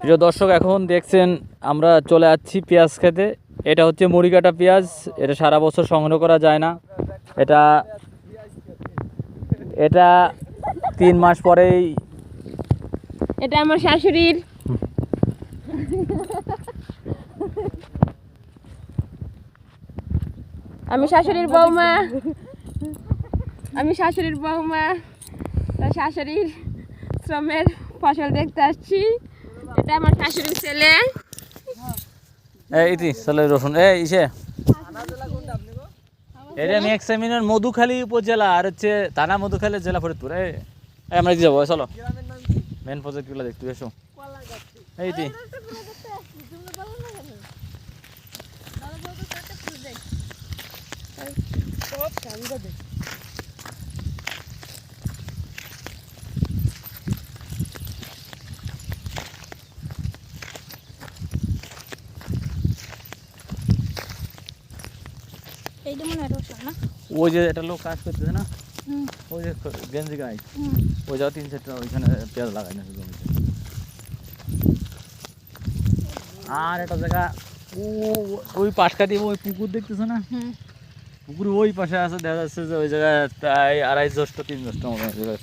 প্রিয় দর্শক, এখন দেখছেন আমরা চলে যাচ্ছি পেঁয়াজ খেতে। এটা হচ্ছে মুড়ি কাটা পেঁয়াজ, এটা সারা বছর সংগ্রহ করা যায় না। এটা এটা 3 মাস পরেই। এটা আমার শাশুড়ির। আমি শাশুড়ির বৌমা, তার শাশুড়ির শ্রমের ফসল দেখতে আসছি। এটা আমার শাশুড়ির ছেলে। রসুন এটা মেক্সামিনের মধুখালী উপজেলা, আর হচ্ছে থানা মধুখালী, জেলা ফরিদপুর। আমরা কি যাবো, চলো মেন প্রজেক্টগুলো দেখতে এসো। এইটি ওই যে একটা লোক কাজ করতেছে না, ওই যে গেঞ্জি গাই, ওই যাও 3-4টা ওইখানে পেঁয়াজ লাগাই না জমিতে। আর একটা জায়গা ওই পাশ কাটি ওই পুকুর দেখতেছো না, পুকুর ওই পাশে আছে, দেখা যাচ্ছে যে ওই জায়গায় প্রায় 2.5 জ্যৈষ্ঠ 3 জ্যৈষ্ঠ মতো